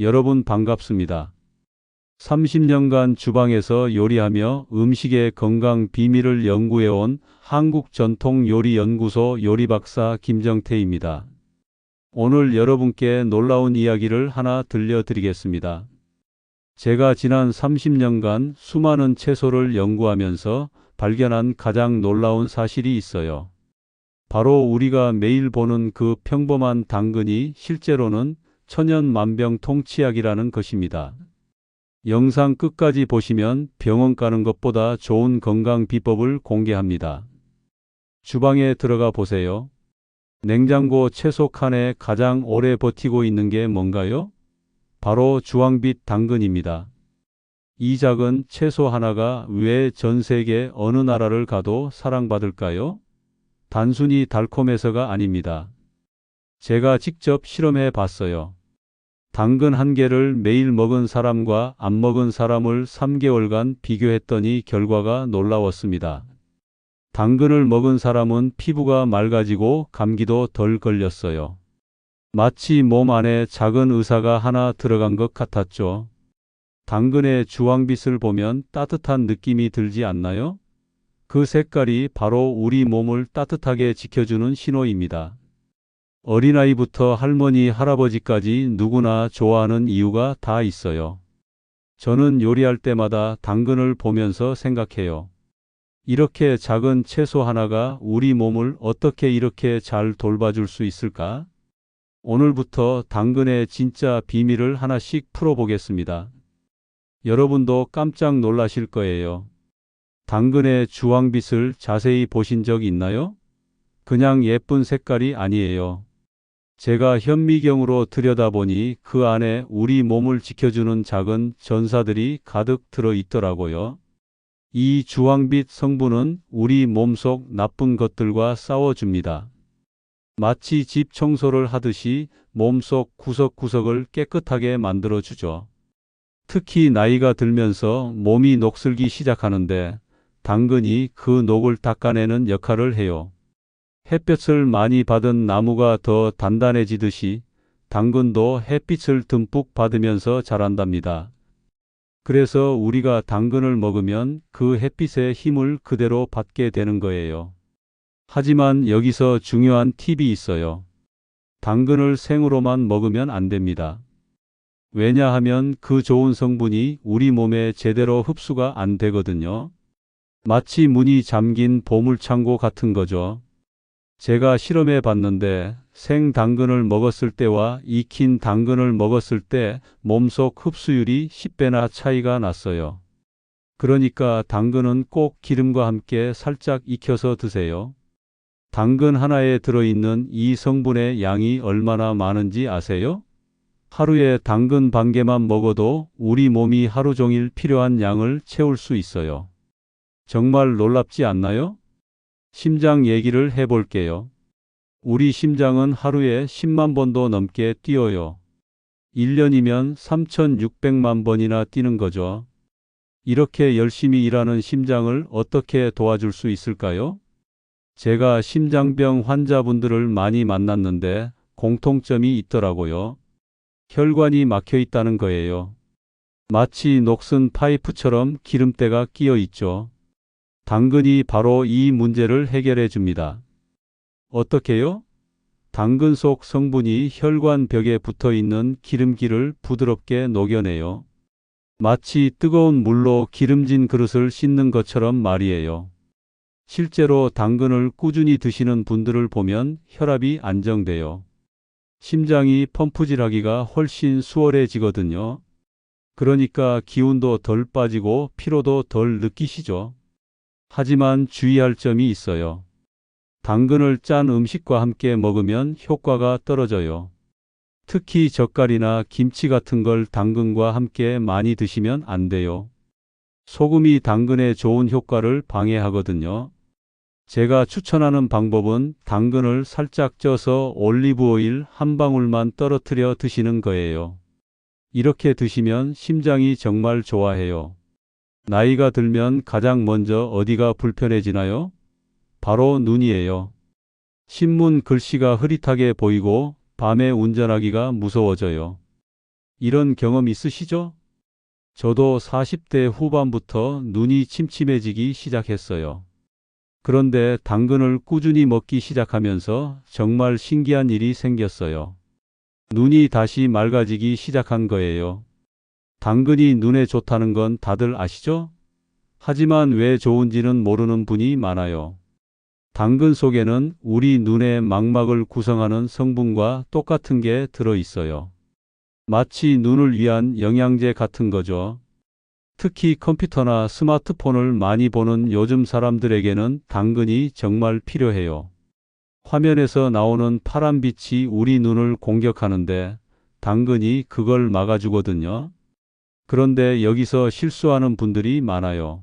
여러분 반갑습니다. 30년간 주방에서 요리하며 음식의 건강 비밀을 연구해온 한국전통요리연구소 요리박사 김정태입니다. 오늘 여러분께 놀라운 이야기를 하나 들려드리겠습니다. 제가 지난 30년간 수많은 채소를 연구하면서 발견한 가장 놀라운 사실이 있어요. 바로 우리가 매일 보는 그 평범한 당근이 실제로는 천연만병통치약이라는 것입니다. 영상 끝까지 보시면 병원 가는 것보다 좋은 건강 비법을 공개합니다. 주방에 들어가 보세요. 냉장고 채소 칸에 가장 오래 버티고 있는 게 뭔가요? 바로 주황빛 당근입니다. 이 작은 채소 하나가 왜 전 세계 어느 나라를 가도 사랑받을까요? 단순히 달콤해서가 아닙니다. 제가 직접 실험해 봤어요. 당근 한 개를 매일 먹은 사람과 안 먹은 사람을 3개월간 비교했더니 결과가 놀라웠습니다. 당근을 먹은 사람은 피부가 맑아지고 감기도 덜 걸렸어요. 마치 몸 안에 작은 의사가 하나 들어간 것 같았죠. 당근의 주황빛을 보면 따뜻한 느낌이 들지 않나요? 그 색깔이 바로 우리 몸을 따뜻하게 지켜주는 신호입니다. 어린아이부터 할머니, 할아버지까지 누구나 좋아하는 이유가 다 있어요. 저는 요리할 때마다 당근을 보면서 생각해요. 이렇게 작은 채소 하나가 우리 몸을 어떻게 이렇게 잘 돌봐줄 수 있을까? 오늘부터 당근의 진짜 비밀을 하나씩 풀어보겠습니다. 여러분도 깜짝 놀라실 거예요. 당근의 주황빛을 자세히 보신 적 있나요? 그냥 예쁜 색깔이 아니에요. 제가 현미경으로 들여다보니 그 안에 우리 몸을 지켜주는 작은 전사들이 가득 들어 있더라고요. 이 주황빛 성분은 우리 몸속 나쁜 것들과 싸워줍니다. 마치 집 청소를 하듯이 몸속 구석구석을 깨끗하게 만들어주죠. 특히 나이가 들면서 몸이 녹슬기 시작하는데 당근이 그 녹을 닦아내는 역할을 해요. 햇볕을 많이 받은 나무가 더 단단해지듯이 당근도 햇빛을 듬뿍 받으면서 자란답니다. 그래서 우리가 당근을 먹으면 그 햇빛의 힘을 그대로 받게 되는 거예요. 하지만 여기서 중요한 팁이 있어요. 당근을 생으로만 먹으면 안 됩니다. 왜냐하면 그 좋은 성분이 우리 몸에 제대로 흡수가 안 되거든요. 마치 문이 잠긴 보물창고 같은 거죠. 제가 실험해 봤는데 생 당근을 먹었을 때와 익힌 당근을 먹었을 때 몸속 흡수율이 10배나 차이가 났어요. 그러니까 당근은 꼭 기름과 함께 살짝 익혀서 드세요. 당근 하나에 들어있는 이 성분의 양이 얼마나 많은지 아세요? 하루에 당근 반 개만 먹어도 우리 몸이 하루 종일 필요한 양을 채울 수 있어요. 정말 놀랍지 않나요? 심장 얘기를 해볼게요. 우리 심장은 하루에 10만 번도 넘게 뛰어요. 1년이면 3,600만 번이나 뛰는 거죠. 이렇게 열심히 일하는 심장을 어떻게 도와줄 수 있을까요? 제가 심장병 환자분들을 많이 만났는데 공통점이 있더라고요. 혈관이 막혀 있다는 거예요. 마치 녹슨 파이프처럼 기름때가 끼어 있죠. 당근이 바로 이 문제를 해결해 줍니다. 어떻게요? 당근 속 성분이 혈관 벽에 붙어 있는 기름기를 부드럽게 녹여내요. 마치 뜨거운 물로 기름진 그릇을 씻는 것처럼 말이에요. 실제로 당근을 꾸준히 드시는 분들을 보면 혈압이 안정돼요. 심장이 펌프질하기가 훨씬 수월해지거든요. 그러니까 기운도 덜 빠지고 피로도 덜 느끼시죠. 하지만 주의할 점이 있어요. 당근을 짠 음식과 함께 먹으면 효과가 떨어져요. 특히 젓갈이나 김치 같은 걸 당근과 함께 많이 드시면 안 돼요. 소금이 당근의 좋은 효과를 방해하거든요. 제가 추천하는 방법은 당근을 살짝 쪄서 올리브 오일 한 방울만 떨어뜨려 드시는 거예요. 이렇게 드시면 심장이 정말 좋아해요. 나이가 들면 가장 먼저 어디가 불편해지나요? 바로 눈이에요. 신문 글씨가 흐릿하게 보이고 밤에 운전하기가 무서워져요. 이런 경험 있으시죠? 저도 40대 후반부터 눈이 침침해지기 시작했어요. 그런데 당근을 꾸준히 먹기 시작하면서 정말 신기한 일이 생겼어요. 눈이 다시 맑아지기 시작한 거예요. 당근이 눈에 좋다는 건 다들 아시죠? 하지만 왜 좋은지는 모르는 분이 많아요. 당근 속에는 우리 눈의 망막을 구성하는 성분과 똑같은 게 들어 있어요. 마치 눈을 위한 영양제 같은 거죠. 특히 컴퓨터나 스마트폰을 많이 보는 요즘 사람들에게는 당근이 정말 필요해요. 화면에서 나오는 파란빛이 우리 눈을 공격하는데 당근이 그걸 막아주거든요. 그런데 여기서 실수하는 분들이 많아요.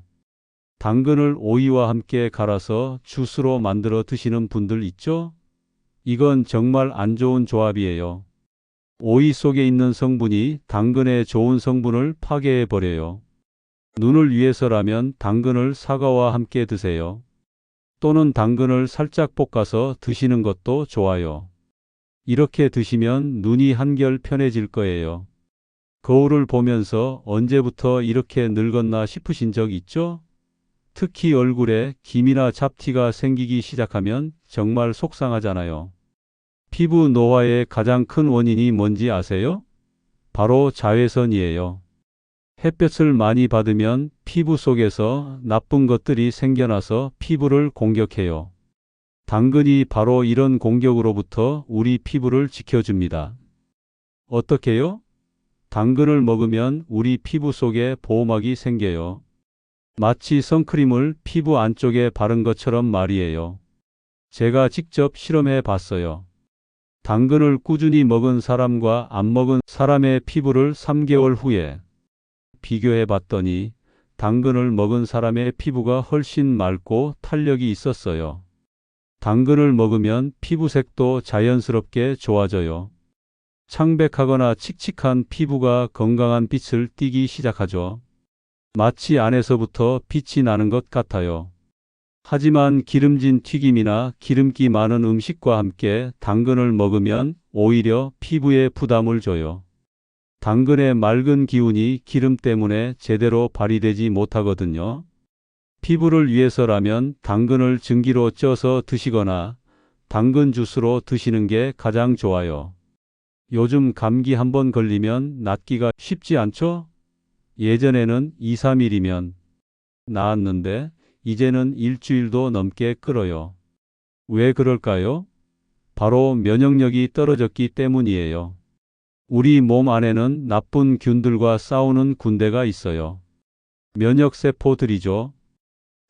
당근을 오이와 함께 갈아서 주스로 만들어 드시는 분들 있죠? 이건 정말 안 좋은 조합이에요. 오이 속에 있는 성분이 당근의 좋은 성분을 파괴해 버려요. 눈을 위해서라면 당근을 사과와 함께 드세요. 또는 당근을 살짝 볶아서 드시는 것도 좋아요. 이렇게 드시면 눈이 한결 편해질 거예요. 거울을 보면서 언제부터 이렇게 늙었나 싶으신 적 있죠? 특히 얼굴에 김이나 잡티가 생기기 시작하면 정말 속상하잖아요. 피부 노화의 가장 큰 원인이 뭔지 아세요? 바로 자외선이에요. 햇볕을 많이 받으면 피부 속에서 나쁜 것들이 생겨나서 피부를 공격해요. 당근이 바로 이런 공격으로부터 우리 피부를 지켜줍니다. 어떻게요? 당근을 먹으면 우리 피부 속에 보호막이 생겨요. 마치 선크림을 피부 안쪽에 바른 것처럼 말이에요. 제가 직접 실험해 봤어요. 당근을 꾸준히 먹은 사람과 안 먹은 사람의 피부를 3개월 후에 비교해 봤더니 당근을 먹은 사람의 피부가 훨씬 맑고 탄력이 있었어요. 당근을 먹으면 피부색도 자연스럽게 좋아져요. 창백하거나 칙칙한 피부가 건강한 빛을 띠기 시작하죠. 마치 안에서부터 빛이 나는 것 같아요. 하지만 기름진 튀김이나 기름기 많은 음식과 함께 당근을 먹으면 오히려 피부에 부담을 줘요. 당근의 맑은 기운이 기름 때문에 제대로 발휘되지 못하거든요. 피부를 위해서라면 당근을 증기로 쪄서 드시거나 당근 주스로 드시는 게 가장 좋아요. 요즘 감기 한번 걸리면 낫기가 쉽지 않죠? 예전에는 2, 3일이면 나았는데 이제는 일주일도 넘게 끌어요. 왜 그럴까요? 바로 면역력이 떨어졌기 때문이에요. 우리 몸 안에는 나쁜 균들과 싸우는 군대가 있어요. 면역세포들이죠.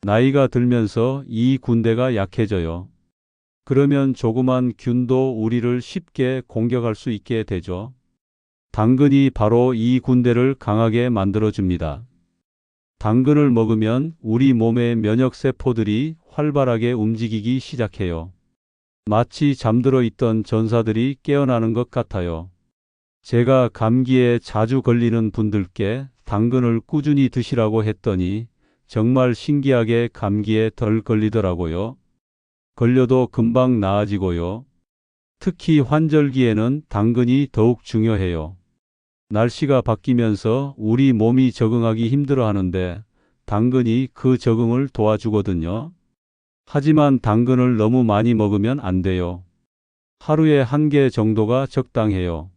나이가 들면서 이 군대가 약해져요. 그러면 조그만 균도 우리를 쉽게 공격할 수 있게 되죠. 당근이 바로 이 군대를 강하게 만들어줍니다. 당근을 먹으면 우리 몸의 면역세포들이 활발하게 움직이기 시작해요. 마치 잠들어 있던 전사들이 깨어나는 것 같아요. 제가 감기에 자주 걸리는 분들께 당근을 꾸준히 드시라고 했더니 정말 신기하게 감기에 덜 걸리더라고요. 걸려도 금방 나아지고요. 특히 환절기에는 당근이 더욱 중요해요. 날씨가 바뀌면서 우리 몸이 적응하기 힘들어 하는데 당근이 그 적응을 도와주거든요. 하지만 당근을 너무 많이 먹으면 안 돼요. 하루에 1개 정도가 적당해요.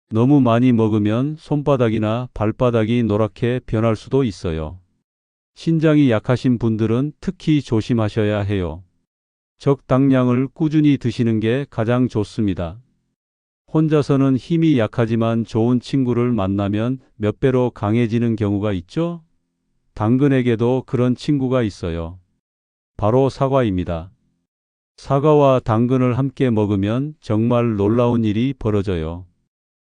너무 많이 먹으면 손바닥이나 발바닥이 노랗게 변할 수도 있어요. 신장이 약하신 분들은 특히 조심하셔야 해요. 적당량을 꾸준히 드시는 게 가장 좋습니다. 혼자서는 힘이 약하지만 좋은 친구를 만나면 몇 배로 강해지는 경우가 있죠? 당근에게도 그런 친구가 있어요. 바로 사과입니다. 사과와 당근을 함께 먹으면 정말 놀라운 일이 벌어져요.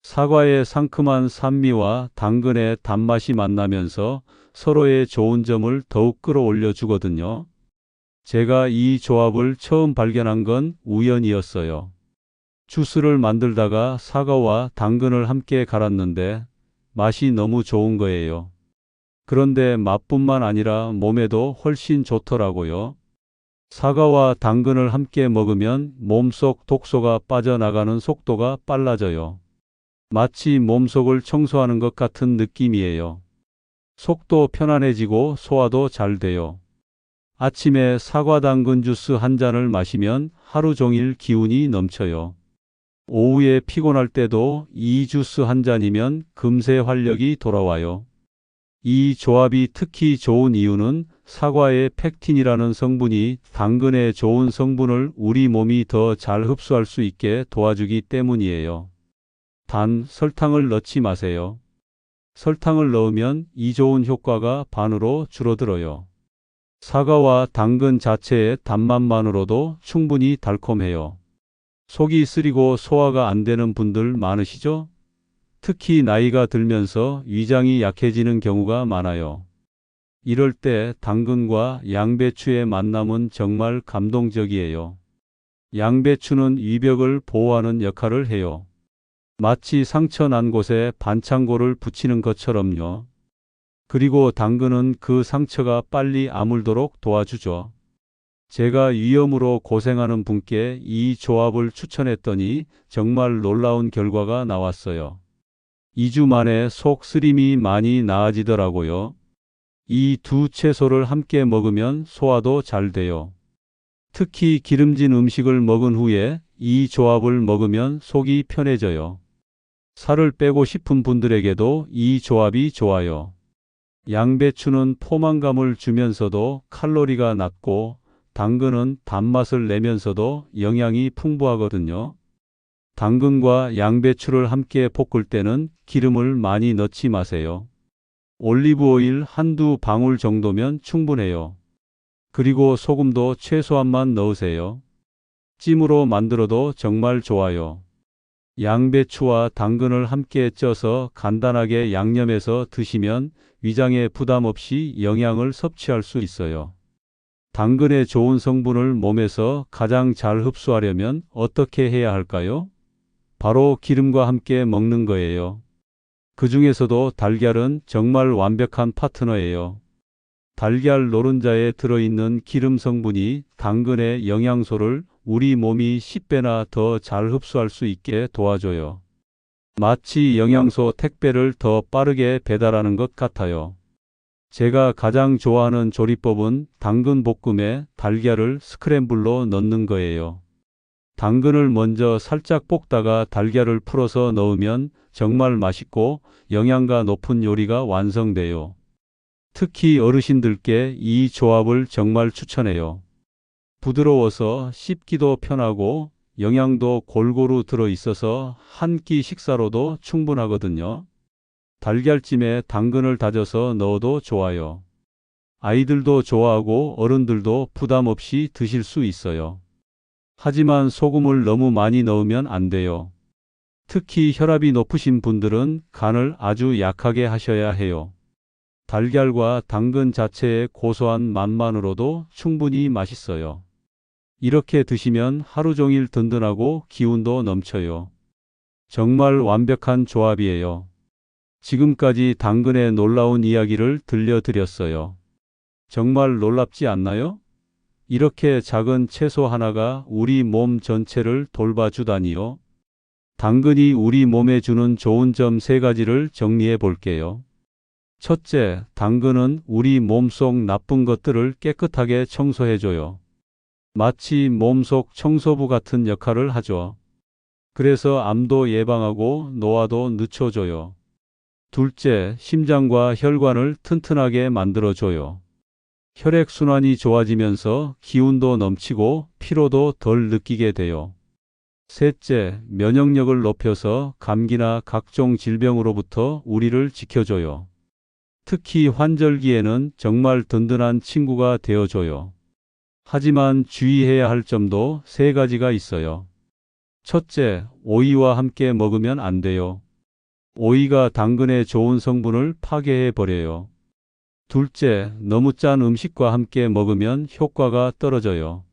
사과의 상큼한 산미와 당근의 단맛이 만나면서 서로의 좋은 점을 더욱 끌어올려 주거든요. 제가 이 조합을 처음 발견한 건 우연이었어요. 주스를 만들다가 사과와 당근을 함께 갈았는데 맛이 너무 좋은 거예요. 그런데 맛뿐만 아니라 몸에도 훨씬 좋더라고요. 사과와 당근을 함께 먹으면 몸속 독소가 빠져나가는 속도가 빨라져요. 마치 몸속을 청소하는 것 같은 느낌이에요. 속도 편안해지고 소화도 잘 돼요. 아침에 사과 당근 주스 한 잔을 마시면 하루 종일 기운이 넘쳐요. 오후에 피곤할 때도 이 주스 한 잔이면 금세 활력이 돌아와요. 이 조합이 특히 좋은 이유는 사과의 펙틴이라는 성분이 당근의 좋은 성분을 우리 몸이 더 잘 흡수할 수 있게 도와주기 때문이에요. 단, 설탕을 넣지 마세요. 설탕을 넣으면 이 좋은 효과가 반으로 줄어들어요. 사과와 당근 자체의 단맛만으로도 충분히 달콤해요. 속이 쓰리고 소화가 안 되는 분들 많으시죠? 특히 나이가 들면서 위장이 약해지는 경우가 많아요. 이럴 때 당근과 양배추의 만남은 정말 감동적이에요. 양배추는 위벽을 보호하는 역할을 해요. 마치 상처 난 곳에 반창고를 붙이는 것처럼요. 그리고 당근은 그 상처가 빨리 아물도록 도와주죠. 제가 위염으로 고생하는 분께 이 조합을 추천했더니 정말 놀라운 결과가 나왔어요. 2주 만에 속 쓰림이 많이 나아지더라고요. 이 두 채소를 함께 먹으면 소화도 잘 돼요. 특히 기름진 음식을 먹은 후에 이 조합을 먹으면 속이 편해져요. 살을 빼고 싶은 분들에게도 이 조합이 좋아요. 양배추는 포만감을 주면서도 칼로리가 낮고 당근은 단맛을 내면서도 영양이 풍부하거든요. 당근과 양배추를 함께 볶을 때는 기름을 많이 넣지 마세요. 올리브 오일 한두 방울 정도면 충분해요. 그리고 소금도 최소한만 넣으세요. 찜으로 만들어도 정말 좋아요. 양배추와 당근을 함께 쪄서 간단하게 양념해서 드시면 위장에 부담 없이 영양을 섭취할 수 있어요. 당근의 좋은 성분을 몸에서 가장 잘 흡수하려면 어떻게 해야 할까요? 바로 기름과 함께 먹는 거예요. 그 중에서도 달걀은 정말 완벽한 파트너예요. 달걀 노른자에 들어있는 기름 성분이 당근의 영양소를 우리 몸이 10배나 더 잘 흡수할 수 있게 도와줘요. 마치 영양소 택배를 더 빠르게 배달하는 것 같아요. 제가 가장 좋아하는 조리법은 당근 볶음에 달걀을 스크램블로 넣는 거예요. 당근을 먼저 살짝 볶다가 달걀을 풀어서 넣으면 정말 맛있고 영양가 높은 요리가 완성돼요. 특히 어르신들께 이 조합을 정말 추천해요. 부드러워서 씹기도 편하고 영양도 골고루 들어있어서 한 끼 식사로도 충분하거든요. 달걀찜에 당근을 다져서 넣어도 좋아요. 아이들도 좋아하고 어른들도 부담 없이 드실 수 있어요. 하지만 소금을 너무 많이 넣으면 안 돼요. 특히 혈압이 높으신 분들은 간을 아주 약하게 하셔야 해요. 달걀과 당근 자체의 고소한 맛만으로도 충분히 맛있어요. 이렇게 드시면 하루 종일 든든하고 기운도 넘쳐요. 정말 완벽한 조합이에요. 지금까지 당근의 놀라운 이야기를 들려드렸어요. 정말 놀랍지 않나요? 이렇게 작은 채소 하나가 우리 몸 전체를 돌봐주다니요. 당근이 우리 몸에 주는 좋은 점 3가지를 정리해 볼게요. 첫째, 당근은 우리 몸속 나쁜 것들을 깨끗하게 청소해줘요. 마치 몸속 청소부 같은 역할을 하죠. 그래서 암도 예방하고 노화도 늦춰줘요. 둘째, 심장과 혈관을 튼튼하게 만들어줘요. 혈액순환이 좋아지면서 기운도 넘치고 피로도 덜 느끼게 돼요. 셋째, 면역력을 높여서 감기나 각종 질병으로부터 우리를 지켜줘요. 특히 환절기에는 정말 든든한 친구가 되어줘요. 하지만 주의해야 할 점도 3가지가 있어요. 첫째, 오이와 함께 먹으면 안 돼요. 오이가 당근의 좋은 성분을 파괴해 버려요. 둘째, 너무 짠 음식과 함께 먹으면 효과가 떨어져요.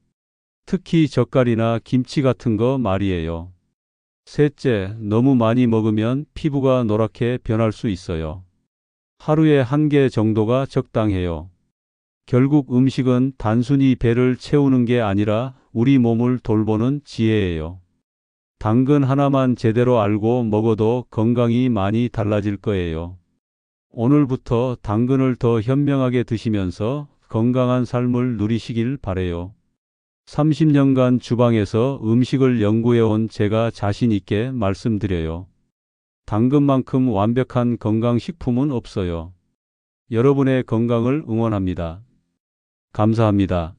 특히 젓갈이나 김치 같은 거 말이에요. 셋째, 너무 많이 먹으면 피부가 노랗게 변할 수 있어요. 하루에 1개 정도가 적당해요. 결국 음식은 단순히 배를 채우는 게 아니라 우리 몸을 돌보는 지혜예요. 당근 하나만 제대로 알고 먹어도 건강이 많이 달라질 거예요. 오늘부터 당근을 더 현명하게 드시면서 건강한 삶을 누리시길 바래요. 30년간 주방에서 음식을 연구해온 제가 자신 있게 말씀드려요. 당근만큼 완벽한 건강식품은 없어요. 여러분의 건강을 응원합니다. 감사합니다.